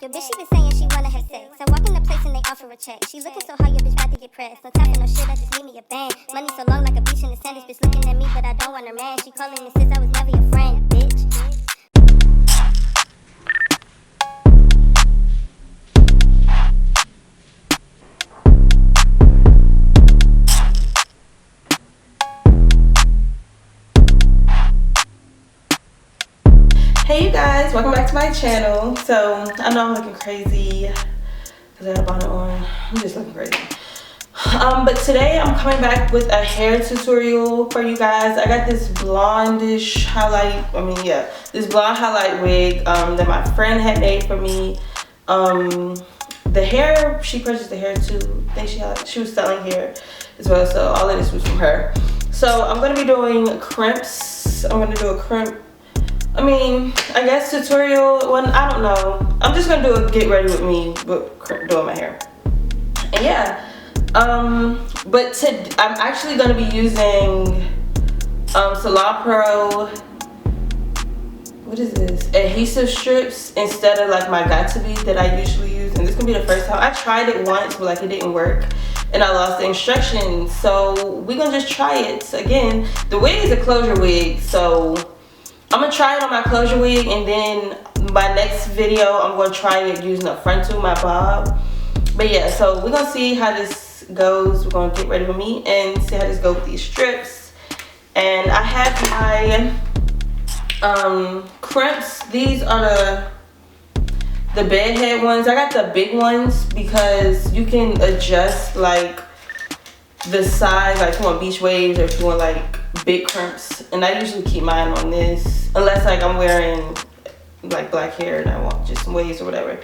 Your bitch, she been saying she wanna have sex. I walk in the place and they offer a check. She looking so hot, your bitch about to get pressed. No time for no shit, I just need me a band. Money so long like a beach in the sand. This bitch looking at me, but I don't want her man. She calling me since I was never your friend, bitch. Hey you guys, welcome back to my channel. So I know I'm looking crazy because I had a bonnet on. I'm just looking crazy. But today I'm coming back with a hair tutorial for you guys. I got this blondish highlight, this blonde highlight wig that my friend had made for me. The hair, she purchased the hair too. I think she was selling hair as well, so all of this was from her. So I'm gonna be doing crimps. I'm gonna do a crimp, I guess tutorial one. I don't know. I'm just gonna do a get ready with me with doing my hair. And yeah, but I'm actually gonna be using Salon Pro, what is this, adhesive strips instead of like my Got2b that I usually use. And this gonna be the first time. I tried it once, but like it didn't work and I lost the instructions. So we're gonna just try it again. The wig is a closure wig, so I'm gonna try it on my closure wig, and then my next video I'm gonna try it using a frontal, my bob. But yeah, so we're gonna see how this goes. We're gonna get ready with me and see how this goes with these strips. And I have my crimps. These are the bed head ones. I got the big ones because you can adjust like the size, like if you want beach waves or if you want like big crimps. And I usually keep mine on this unless like I'm wearing like black hair and I want just some waves or whatever.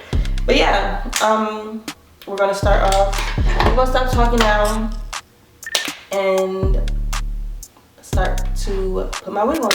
But yeah, we're gonna start off. I'm gonna stop talking now and start to put my wig on.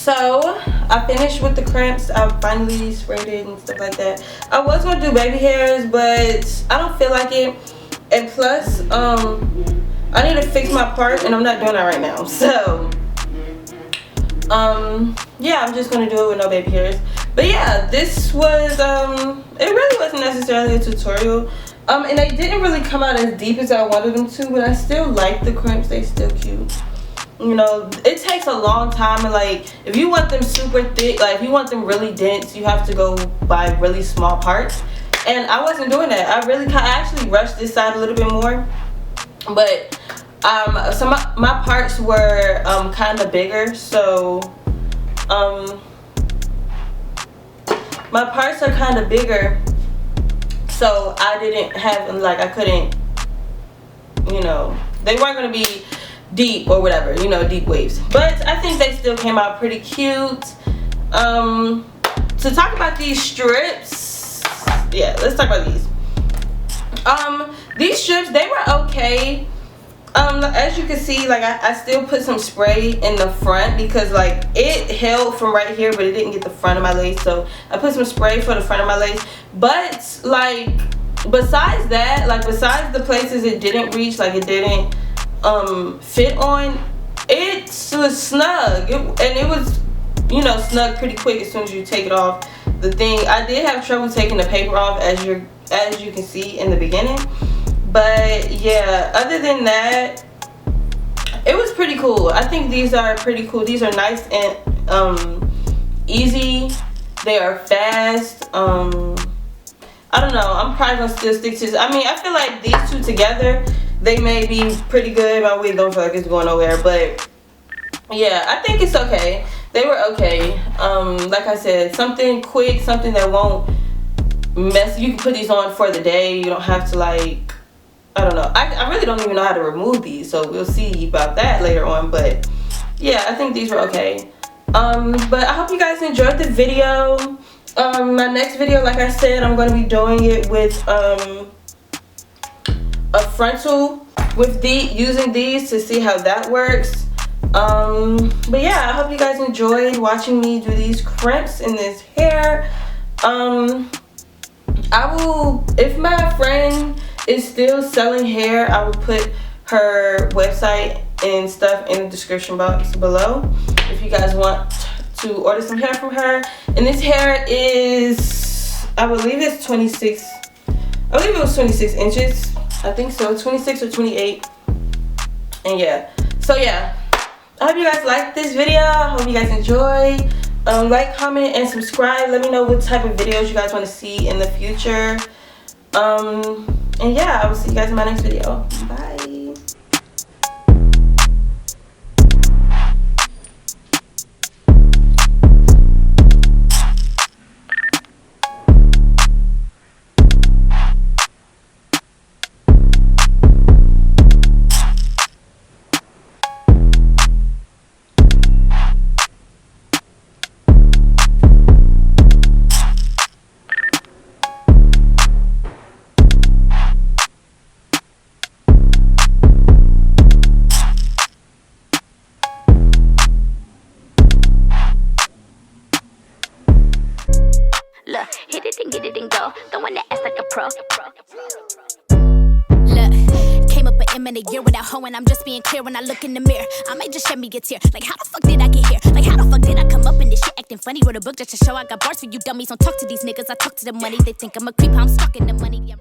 So I finished with the crimps. I finally sprayed it and stuff like that. I was gonna do baby hairs, but I don't feel like it. And plus, I need to fix my part, and I'm not doing that right now. So, yeah, I'm just gonna do it with no baby hairs. But yeah, this was it really wasn't necessarily a tutorial. And they didn't really come out as deep as I wanted them to, but I still like the crimps. They still cute. You know, it takes a long time, and like if you want them super thick, like if you want them really dense, you have to go buy really small parts. And I wasn't doing that. I actually rushed this side a little bit more, but so my parts were kind of bigger, so my parts are kind of bigger, so I didn't have, like, I couldn't, you know, they weren't going to be deep or whatever, you know, deep waves. But I think they still came out pretty cute. To talk about these strips, yeah, let's talk about these. These strips, they were okay. As you can see, like I still put some spray in the front because like it held from right here, but it didn't get the front of my lace, so I put some spray for the front of my lace. But like besides that, like besides the places it didn't reach, like it didn't fit on, it was snug, and it was, you know, snug pretty quick as soon as you take it off the thing. I did have trouble taking the paper off, as you can see in the beginning. But yeah, other than that, it was pretty cool. I think these are pretty cool. These are nice and easy. They are fast. I don't know. I'm probably gonna still stick to this. I mean, I feel like these two together, they may be pretty good. My wig don't feel like it's going nowhere, but yeah, I think it's okay. They were okay. Like I said, something quick, something that won't mess. You can put these on for the day. You don't have to, like, I don't know. I really don't even know how to remove these, so we'll see about that later on. But yeah, I think these were okay. But I hope you guys enjoyed the video. My next video, like I said, I'm going to be doing it with a frontal with using these to see how that works. But yeah, I hope you guys enjoyed watching me do these crimps in this hair. I will, if my friend is still selling hair, I will put her website and stuff in the description box below if you guys want to order some hair from her. And this hair is, I believe it's 26, I believe it was 26 inches. I think so, 26 or 28. And yeah, so yeah, I hope you guys liked this video. I hope you guys enjoyed. Like, comment, and subscribe. Let me know what type of videos you guys want to see in the future. And yeah, I will see you guys in my next video. Bye. Look, hit it and get it and go. Throwing that ass like a pro. Look, came up an M in a year without hoeing. I'm just being clear when I look in the mirror. I might just shed me a tear. Like, how the fuck did I get here? Like, how the fuck did I come up in this shit acting funny? Wrote a book just to show I got bars for you dummies. Don't talk to these niggas. I talk to the money. They think I'm a creep. I'm stuck in the money.